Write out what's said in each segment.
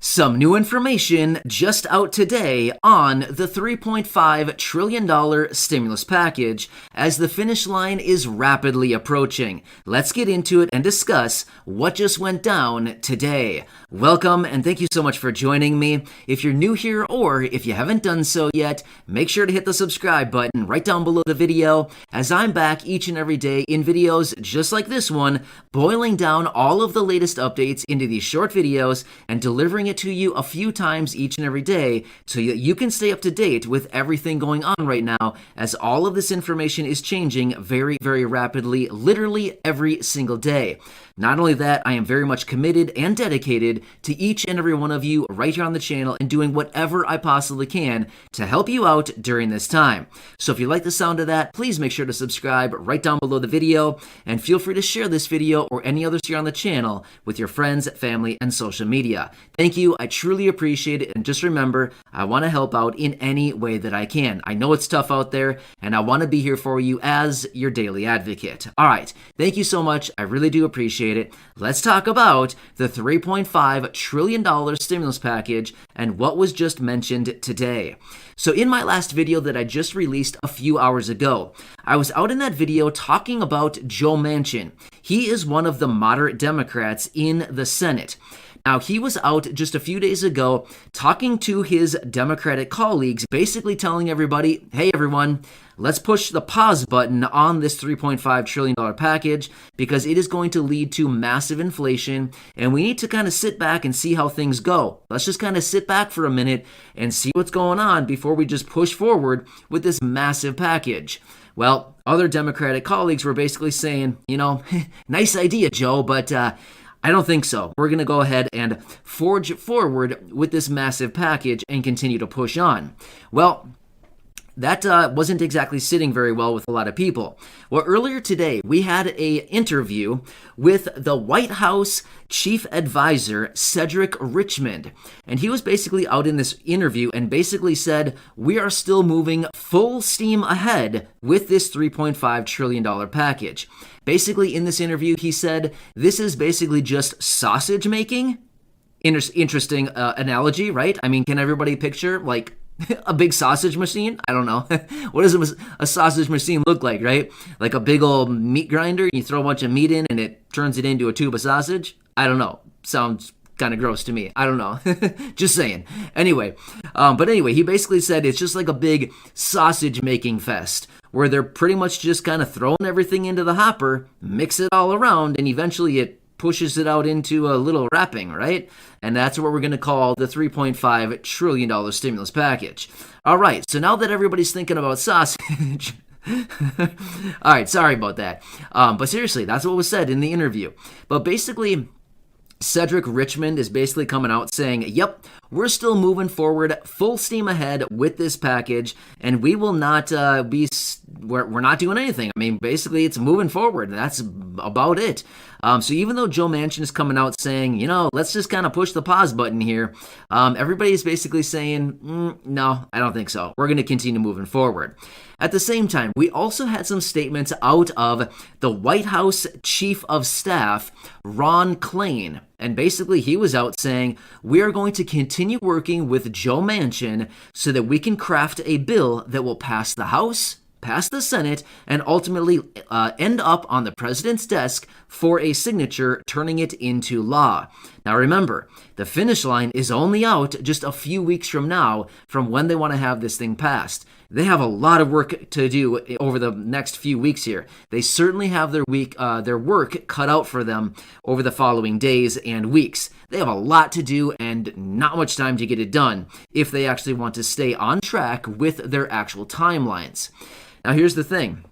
Some new information just out today on the $3.5 trillion stimulus package as the finish line is rapidly approaching. Let's get into it and discuss what just went down today. Welcome and thank you so much for joining me. If you're new here or if you haven't done so yet, make sure to hit the subscribe button right down below the video as I'm back each and every day in videos just like this one, boiling down all of the latest updates into these short videos and delivering it to you a few times each and every day so that you can stay up to date with everything going on right now as all of this information is changing very, very rapidly, literally every single day. Not only that, I am very much committed and dedicated to each and every one of you right here on the channel and doing whatever I possibly can to help you out during this time. So if you like the sound of that, please make sure to subscribe right down below the video and feel free to share this video or any others here on the channel with your friends, family, and social media. Thank you. I truly appreciate it. And just remember, I want to help out in any way that I can. I know it's tough out there and I want to be here for you as your daily advocate. All right. Thank you so much. I really do appreciate it. Let's talk about the $3.5 trillion stimulus package and what was just mentioned today. So in my last video that I just released a few hours ago, I was out in that video talking about Joe Manchin. He is one of the moderate Democrats in the Senate. Now, he was out just a few days ago talking to his Democratic colleagues, basically telling everybody, hey, everyone, let's push the pause button on this $3.5 trillion package because it is going to lead to massive inflation, and we need to kind of sit back and see how things go. Let's just kind of sit back for a minute and see what's going on before we just push forward with this massive package. Well, other Democratic colleagues were basically saying, you know, nice idea, Joe, but I don't think so. We're going to go ahead and forge forward with this massive package and continue to push on. Well, that wasn't exactly sitting very well with a lot of people. Well, earlier today, we had an interview with the White House Chief Advisor, Cedric Richmond. And he was basically out in this interview and basically said, we are still moving full steam ahead with this $3.5 trillion package. Basically, in this interview, he said, this is basically just sausage making. Interesting analogy, right? I mean, can everybody picture, like, a big sausage machine? I don't know. What does a sausage machine look like, right? Like a big old meat grinder, you throw a bunch of meat in and it turns it into a tube of sausage? I don't know. Sounds kind of gross to me. I don't know. Just saying. Anyway, he basically said it's just like a big sausage making fest where they're pretty much just kind of throwing everything into the hopper, mix it all around, and eventually it pushes it out into a little wrapping, right? And that's what we're going to call the $3.5 trillion stimulus package. All right, so now that everybody's thinking about sausage, all right, sorry about that. But seriously, that's what was said in the interview. But basically, Cedric Richmond is basically coming out saying, yep, we're still moving forward full steam ahead with this package, and we will not we're not doing anything. I mean, basically, it's moving forward. That's about it. So even though Joe Manchin is coming out saying, you know, let's just kind of push the pause button here, everybody's basically saying, no, I don't think so. We're going to continue moving forward. At the same time, we also had some statements out of the White House Chief of Staff, Ron Klain. And basically, he was out saying, we are going to continue working with Joe Manchin so that we can craft a bill that will pass the House, pass the Senate, and ultimately end up on the president's desk for a signature, turning it into law. Now remember, the finish line is only out just a few weeks from now from when they want to have this thing passed. They have a lot of work to do over the next few weeks here. They certainly have their work cut out for them over the following days and weeks. They have a lot to do and not much time to get it done if they actually want to stay on track with their actual timelines. Now here's the thing.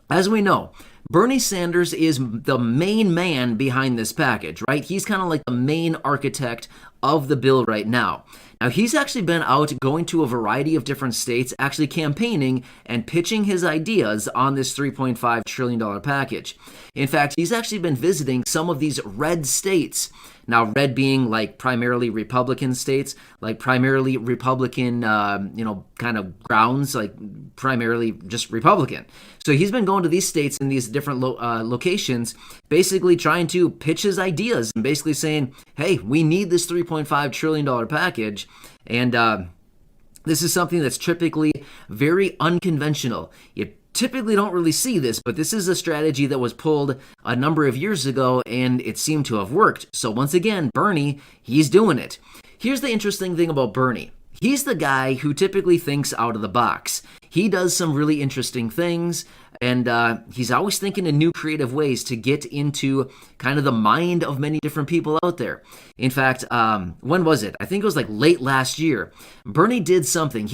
As we know, Bernie Sanders is the main man behind this package, right? He's kind of like the main architect of the bill right now. Now, he's actually been out going to a variety of different states, actually campaigning and pitching his ideas on this $3.5 trillion package. In fact, he's actually been visiting some of these red states. Now, red being like primarily Republican states, like primarily Republican, kind of grounds, like primarily just Republican. So he's been going to these states in these different locations basically trying to pitch his ideas and basically saying, hey, we need this $3.5 trillion package. And this is something that's typically very unconventional. You typically don't really see this, but this is a strategy that was pulled a number of years ago, and it seemed to have worked. So once again, Bernie, he's doing it. Here's the interesting thing about Bernie. He's the guy who typically thinks out of the box. He does some really interesting things, and he's always thinking in new creative ways to get into kind of the mind of many different people out there. In fact, when was it? I think it was like late last year. Bernie did something.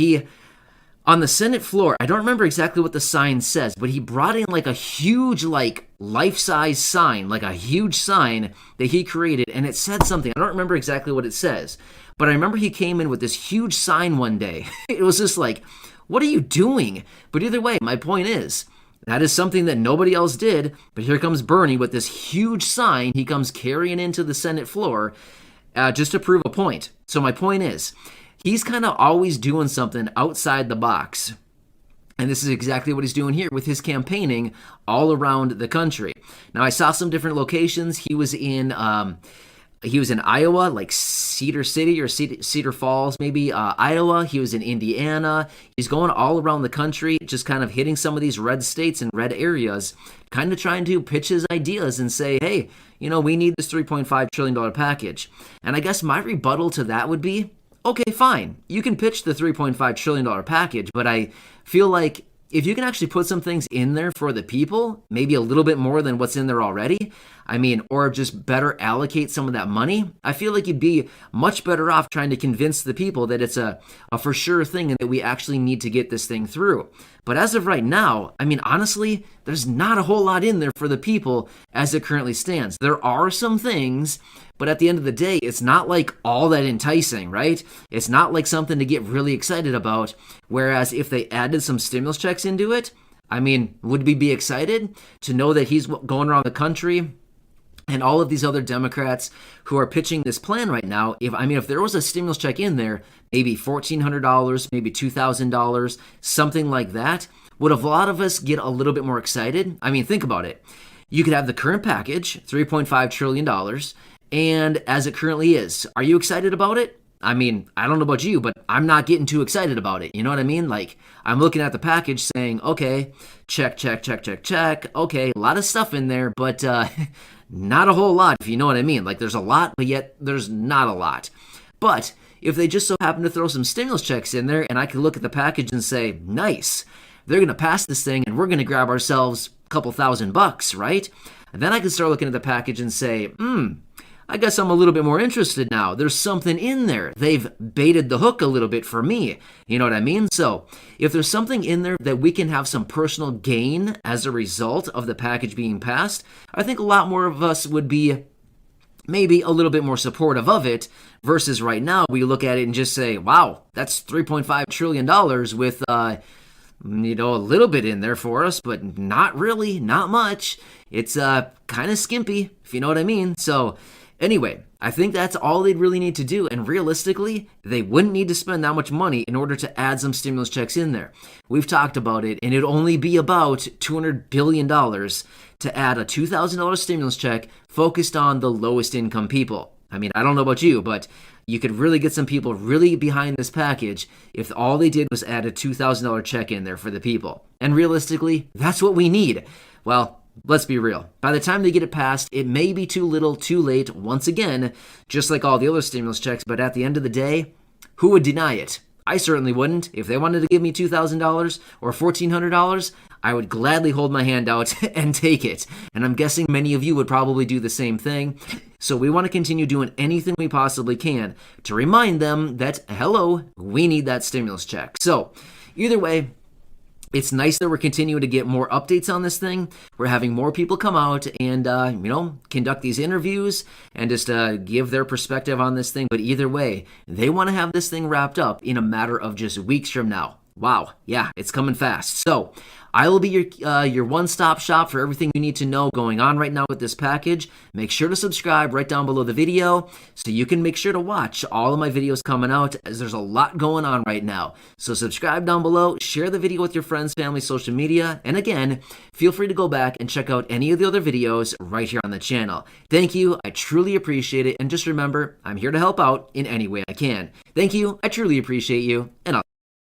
On the Senate floor, I don't remember exactly what the sign says, but he brought in like a huge, like life-size sign, like a huge sign that he created, and it said something. I don't remember exactly what it says, but I remember he came in with this huge sign one day. It was just like, what are you doing? But either way, my point is, that is something that nobody else did, but here comes Bernie with this huge sign he comes carrying into the Senate floor just to prove a point. So my point is, he's kind of always doing something outside the box. And this is exactly what he's doing here with his campaigning all around the country. Now, I saw some different locations. He was in Iowa, like Cedar City or Cedar Falls, maybe Iowa. He was in Indiana. He's going all around the country, just kind of hitting some of these red states and red areas, kind of trying to pitch his ideas and say, hey, we need this $3.5 trillion package. And I guess my rebuttal to that would be, okay, fine. You can pitch the $3.5 trillion package, but I feel like if you can actually put some things in there for the people, maybe a little bit more than what's in there already, or just better allocate some of that money, I feel like you'd be much better off trying to convince the people that it's a for sure thing and that we actually need to get this thing through. But as of right now, honestly, there's not a whole lot in there for the people as it currently stands. There are some things, but at the end of the day, it's not like all that enticing, right? It's not like something to get really excited about. Whereas if they added some stimulus checks into it, would we be excited to know that he's going around the country and all of these other Democrats who are pitching this plan right now? If there was a stimulus check in there, maybe $1,400, maybe $2,000, something like that, would a lot of us get a little bit more excited? Think about it. You could have the current package, $3.5 trillion, and as it currently is, are you excited about it? I don't know about you, but I'm not getting too excited about it. You know what I mean? Like, I'm looking at the package saying, okay, check. Okay, a lot of stuff in there, but not a whole lot, if you know what I mean. Like, there's a lot, but yet there's not a lot. But if they just so happen to throw some stimulus checks in there, and I could look at the package and say, nice, they're going to pass this thing, and we're going to grab ourselves a couple $1,000, right? And then I can start looking at the package and say, I guess I'm a little bit more interested now. There's something in there. They've baited the hook a little bit for me. You know what I mean? So if there's something in there that we can have some personal gain as a result of the package being passed, I think a lot more of us would be maybe a little bit more supportive of it versus right now we look at it and just say, wow, that's $3.5 trillion with, a little bit in there for us, but not really, not much. It's kind of skimpy, if you know what I mean. So anyway, I think that's all they'd really need to do, and realistically, they wouldn't need to spend that much money in order to add some stimulus checks in there. We've talked about it, and it'd only be about $200 billion to add a $2,000 stimulus check focused on the lowest income people. I don't know about you, but you could really get some people really behind this package if all they did was add a $2,000 check in there for the people. And realistically, that's what we need. Well, let's be real. By the time they get it passed, it may be too little, too late, once again, just like all the other stimulus checks, but at the end of the day, who would deny it? I certainly wouldn't. If they wanted to give me $2,000 or $1,400, I would gladly hold my hand out and take it. And I'm guessing many of you would probably do the same thing. So we want to continue doing anything we possibly can to remind them that, hello, we need that stimulus check. So either way, it's nice that we're continuing to get more updates on this thing. We're having more people come out and, conduct these interviews and just give their perspective on this thing. But either way, they want to have this thing wrapped up in a matter of just weeks from now. Wow, yeah, it's coming fast. So I will be your one-stop shop for everything you need to know going on right now with this package. Make sure to subscribe right down below the video so you can make sure to watch all of my videos coming out, as there's a lot going on right now. So subscribe down below, share the video with your friends, family, social media, and again, feel free to go back and check out any of the other videos right here on the channel. Thank you, I truly appreciate it, and just remember, I'm here to help out in any way I can. Thank you, I truly appreciate you, and I'll